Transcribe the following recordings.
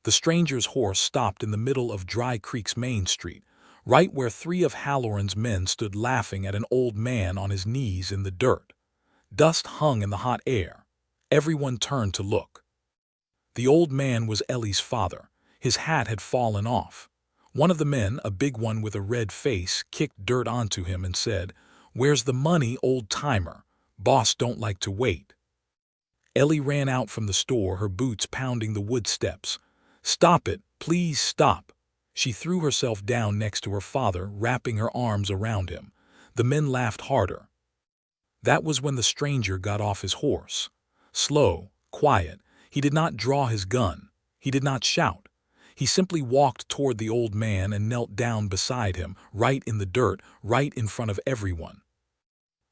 The stranger's horse stopped in the middle of Dry Creek's Main Street, right where three of Halloran's men stood laughing at an old man on his knees in the dirt. Dust hung in the hot air. Everyone turned to look. The old man was Ellie's father. His hat had fallen off. One of the men, a big one with a red face, kicked dirt onto him and said, "Where's the money, old-timer? Boss don't like to wait." Ellie ran out from the store, her boots pounding the wood steps. "Stop it, please stop." She threw herself down next to her father, wrapping her arms around him. The men laughed harder. That was when the stranger got off his horse. Slow, quiet, he did not draw his gun. He did not shout. He simply walked toward the old man and knelt down beside him, right in the dirt, right in front of everyone.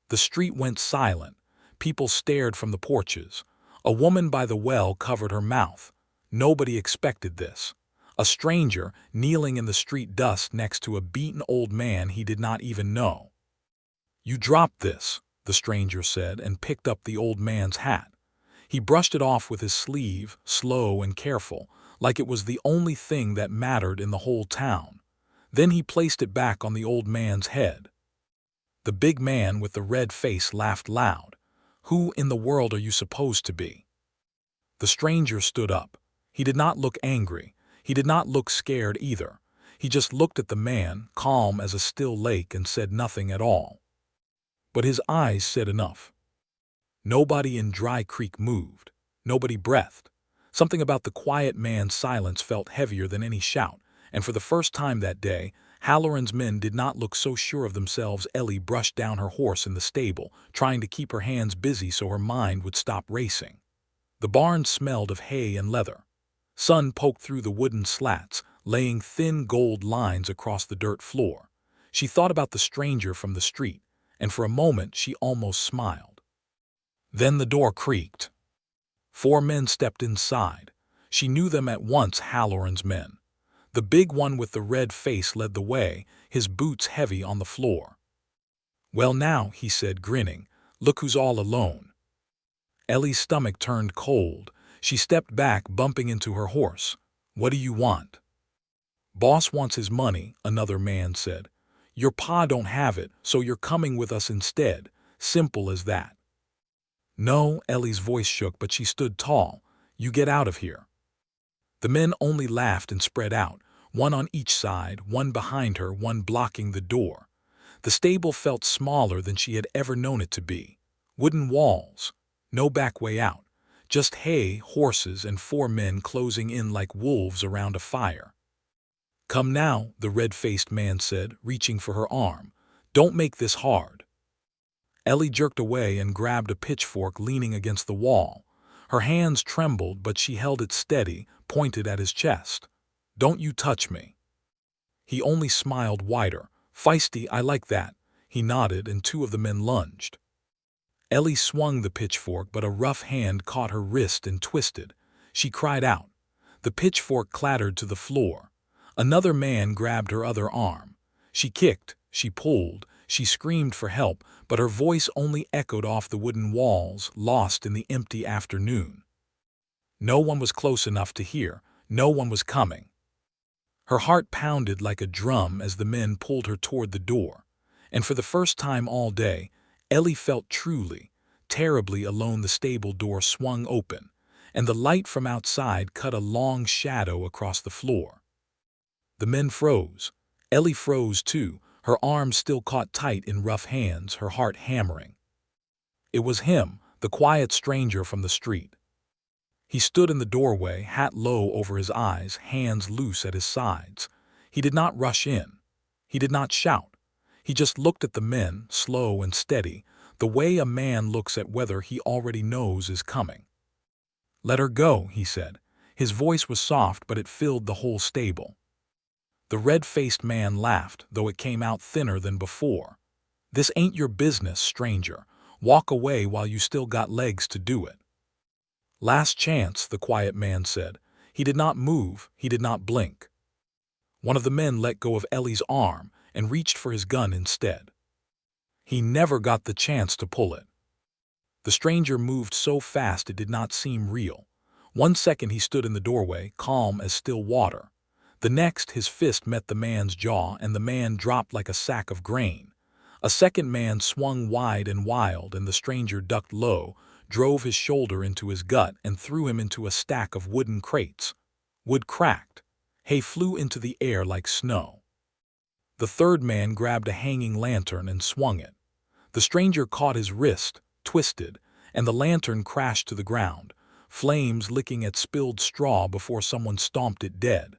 The street went silent. People stared from the porches. A woman by the well covered her mouth. Nobody expected this. A stranger kneeling in the street dust next to a beaten old man he did not even know. "You dropped this," the stranger said, and picked up the old man's hat. He brushed it off with his sleeve, slow and careful, like it was the only thing that mattered in the whole town. Then he placed it back on the old man's head. The big man with the red face laughed loud. "Who in the world are you supposed to be?" The stranger stood up. He did not look angry. He did not look scared either. He just looked at the man, calm as a still lake, and said nothing at all. But his eyes said enough. Nobody in Dry Creek moved. Nobody breathed. Something about the quiet man's silence felt heavier than any shout, and for the first time that day, Halloran's men did not look so sure of themselves. Ellie brushed down her horse in the stable, trying to keep her hands busy so her mind would stop racing. The barn smelled of hay and leather. Sun poked through the wooden slats, laying thin gold lines across the dirt floor. She thought about the stranger from the street, and for a moment she almost smiled. Then the door creaked. 4 men stepped inside. She knew them at once, Halloran's men. The big one with the red face led the way, his boots heavy on the floor. "Well now," he said, grinning, "look who's all alone." Ellie's stomach turned cold. She stepped back, bumping into her horse. "What do you want?" "Boss wants his money," another man said. "Your pa don't have it, so you're coming with us instead. Simple as that." "No," Ellie's voice shook, but she stood tall. "You get out of here." The men only laughed and spread out, one on each side, one behind her, one blocking the door. The stable felt smaller than she had ever known it to be. Wooden walls. No back way out. Just hay, horses, and 4 men closing in like wolves around a fire. "Come now," the red-faced man said, reaching for her arm. "Don't make this hard." Ellie jerked away and grabbed a pitchfork leaning against the wall. Her hands trembled, but she held it steady, pointed at his chest. "Don't you touch me." He only smiled wider. "Feisty, I like that." He nodded, and 2 of the men lunged. Ellie swung the pitchfork, but a rough hand caught her wrist and twisted. She cried out. The pitchfork clattered to the floor. Another man grabbed her other arm. She kicked, she pulled, she screamed for help, but her voice only echoed off the wooden walls, lost in the empty afternoon. No one was close enough to hear. No one was coming. Her heart pounded like a drum as the men pulled her toward the door. And for the first time all day, Ellie felt truly, terribly alone. The stable door swung open, and the light from outside cut a long shadow across the floor. The men froze. Ellie froze too, her arms still caught tight in rough hands, her heart hammering. It was him, the quiet stranger from the street. He stood in the doorway, hat low over his eyes, hands loose at his sides. He did not rush in. He did not shout. He just looked at the men, slow and steady, the way a man looks at weather he already knows is coming. "Let her go," he said. His voice was soft, but it filled the whole stable. The red-faced man laughed, though it came out thinner than before. "This ain't your business, stranger. Walk away while you still got legs to do it." "Last chance," the quiet man said. He did not move, he did not blink. One of the men let go of Ellie's arm and reached for his gun instead. He never got the chance to pull it. The stranger moved so fast it did not seem real. One second he stood in the doorway, calm as still water. The next his fist met the man's jaw and the man dropped like a sack of grain. A second man swung wide and wild and the stranger ducked low, drove his shoulder into his gut and threw him into a stack of wooden crates. Wood cracked. Hay flew into the air like snow. The third man grabbed a hanging lantern and swung it. The stranger caught his wrist, twisted, and the lantern crashed to the ground, flames licking at spilled straw before someone stomped it dead.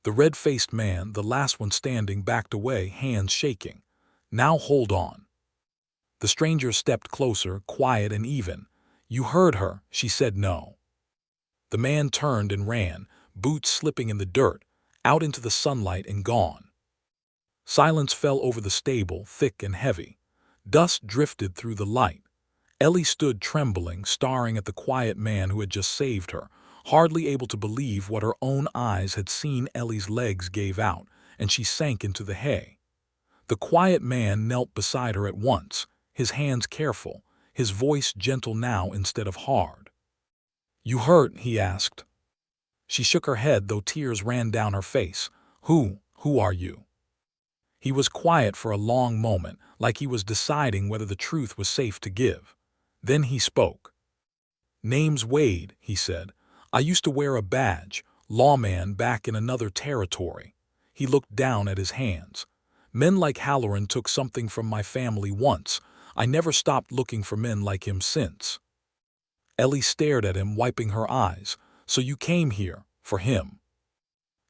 The red-faced man, the last one standing, backed away, hands shaking. "Now hold on." The stranger stepped closer, quiet and even. "You heard her. She said no." The man turned and ran, boots slipping in the dirt, out into the sunlight and gone. Silence fell over the stable, thick and heavy. Dust drifted through the light. Ellie stood trembling, staring at the quiet man who had just saved her, hardly able to believe what her own eyes had seen. Ellie's legs gave out, and she sank into the hay. The quiet man knelt beside her at once, his hands careful, his voice gentle now instead of hard. "You hurt?" he asked. She shook her head, though tears ran down her face. Who are you?" He was quiet for a long moment, like he was deciding whether the truth was safe to give. Then he spoke. "Name's Wade," he said. "I used to wear a badge, lawman back in another territory." He looked down at his hands. "Men like Halloran took something from my family once. I never stopped looking for men like him since." Ellie stared at him, wiping her eyes. "So you came here, for him?"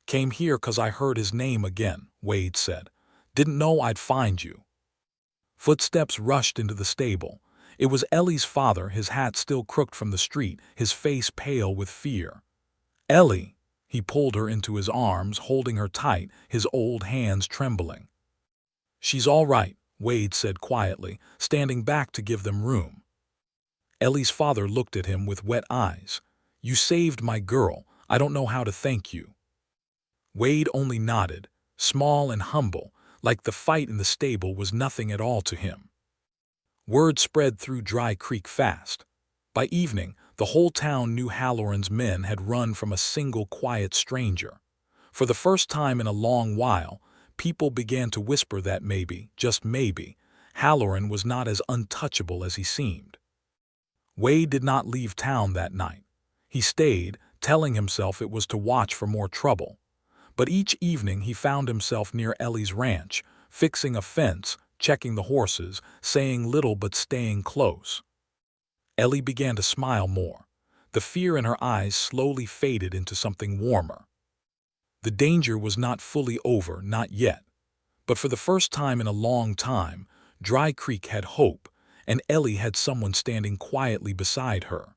"Came here 'cause I heard his name again," Wade said. "Didn't know I'd find you." Footsteps rushed into the stable. It was Ellie's father, his hat still crooked from the street, his face pale with fear. "Ellie!" He pulled her into his arms, holding her tight, his old hands trembling. "She's all right," Wade said quietly, standing back to give them room. Ellie's father looked at him with wet eyes. "You saved my girl. I don't know how to thank you." Wade only nodded, small and humble, like the fight in the stable was nothing at all to him. Word spread through Dry Creek fast. By evening, the whole town knew Halloran's men had run from a single quiet stranger. For the first time in a long while, people began to whisper that maybe, just maybe, Halloran was not as untouchable as he seemed. Wade did not leave town that night. He stayed, telling himself it was to watch for more trouble. But each evening he found himself near Ellie's ranch, fixing a fence, checking the horses, saying little but staying close. Ellie began to smile more. The fear in her eyes slowly faded into something warmer. The danger was not fully over, not yet. But for the first time in a long time, Dry Creek had hope, and Ellie had someone standing quietly beside her.